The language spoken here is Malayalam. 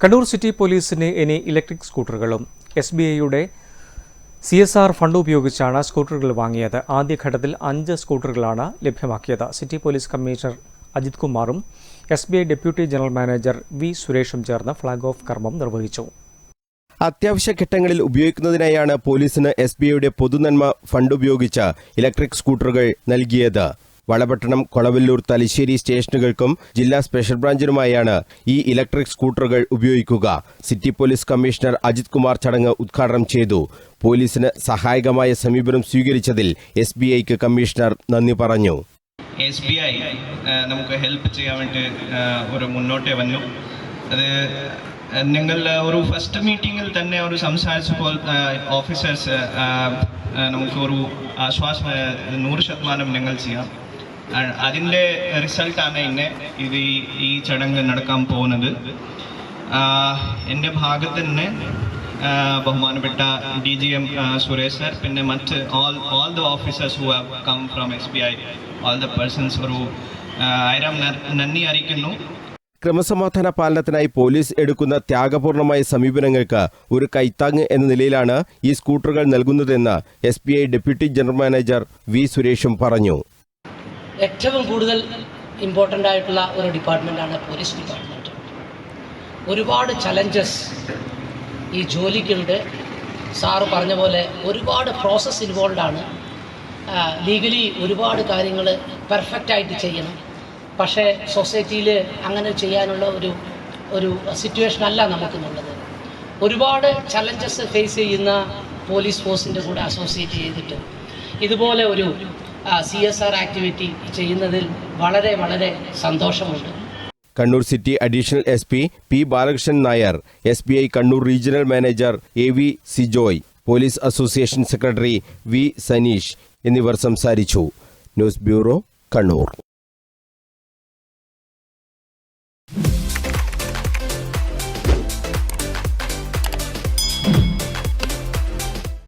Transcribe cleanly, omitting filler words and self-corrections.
കണ്ണൂർ സിറ്റി പോലീസിന് ഇനി ഇലക്ട്രിക് സ്കൂട്ടറുകളും SBIയുടെ CSR ഫണ്ട് ഉപയോഗിച്ചാണ് സ്കൂട്ടറുകൾ വാങ്ങിയത്. ആദ്യഘട്ടത്തിൽ 5 സ്കൂട്ടറുകളാണ് ലഭ്യമാക്കിയത്. സിറ്റി പോലീസ് കമ്മീഷണർ അജിത് കുമാറും SBI deputy general manager V സുരേഷും ചേർന്ന് ഫ്ളാഗ് ഓഫ് കർമ്മം നിർവഹിച്ചു. അത്യാവശ്യ ഘട്ടങ്ങളിൽ ഉപയോഗിക്കുന്നതിനായാണ് പോലീസിന് SBIയുടെ പൊതുനന്മ ഫണ്ട് ഉപയോഗിച്ച് ഇലക്ട്രിക് സ്കൂട്ടറുകൾ നൽകിയത്. വളപട്ടണം, കൊളവല്ലൂർ, തലശ്ശേരി സ്റ്റേഷനുകൾക്കും ജില്ലാ സ്പെഷ്യൽ ബ്രാഞ്ചിനുമായാണ് ഈ ഇലക്ട്രിക് സ്കൂട്ടറുകൾ ഉപയോഗിക്കുക. City police commissioner Ajith Kumar ചടങ്ങ് ഉദ്ഘാടനം ചെയ്തു. പോലീസിന് സഹായകമായ സമീപനം സ്വീകരിച്ചതിൽ SBIക്ക് കമ്മീഷണർ നന്ദി പറഞ്ഞു. SBI നമുക്ക് ഹെൽപ്പ് ചെയ്യാൻ വേണ്ടി ഒരു മുന്നോട്ട് വന്നു. അത് ഞങ്ങൾ ഒരു ഫസ്റ്റ് മീറ്റിങ്ങിൽ തന്നെ ഒരു സംസാരിച്ചപ്പോൾ ഓഫീസേഴ്സ് നമുക്കൊരു ആശ്വാസം 100% ഞങ്ങൾ ചെയ്യാം. അതിൻ്റെ റിസൾട്ടാണ് ഇന്ന് ഈ ചടങ്ങ് നടക്കാൻ പോകുന്നത്. എൻ്റെ ഭാഗത്ത് നിന്ന് ബഹുമാനപ്പെട്ട DGM സുരേഷ് സർ, പിന്നെ മറ്റ് all the officers who have come from SBI, all the persons ഒരു 1000 നന്ദി അറിയിക്കുന്നു. ക്രമസമാധാന പാലനത്തിനായി പോലീസ് എടുക്കുന്ന ത്യാഗപൂർണമായ സമീപനങ്ങൾക്ക് ഒരു കൈത്താങ്ങ് എന്ന നിലയിലാണ് ഈ സ്കൂട്ടറുകൾ നൽകുന്നതെന്ന് SBI deputy general manager V സുരേഷും പറഞ്ഞു. ഏറ്റവും കൂടുതൽ ഇമ്പോർട്ടൻ്റ് ആയിട്ടുള്ള ഒരു ഡിപ്പാർട്ട്മെൻറ്റാണ് പോലീസ് ഡിപ്പാർട്ട്മെൻറ്റ്. ഒരുപാട് ചലഞ്ചസ് ഈ ജോലിക്കുണ്ട്. സാറ് പറഞ്ഞ പോലെ ഒരുപാട് പ്രോസസ്സ് ഇൻവോൾവാണ്. ലീഗലി ഒരുപാട് കാര്യങ്ങൾ പെർഫെക്റ്റായിട്ട് ചെയ്യണം. പക്ഷേ സൊസൈറ്റിയിൽ അങ്ങനെ ചെയ്യാനുള്ള ഒരു സിറ്റുവേഷൻ അല്ല നമുക്കുള്ളത്. ഒരുപാട് ചലഞ്ചസ് ഫേസ് ചെയ്യുന്ന പോലീസ് ഫോഴ്സിൻ്റെ കൂടെ അസോസിയേറ്റ് ചെയ്തിട്ട് ഇതുപോലെ ഒരു CSR ആക്ടിവിറ്റി ചെയ്യുന്നതിൽ വളരെ വളരെ സന്തോഷമുണ്ട്. Kannur city additional SP P Balakrishnan Nair, SBI Kannur regional manager AV Sijoy, police association secretary V Saneesh എന്നിവർ സംസാരിച്ചു. News bureau, Kannur.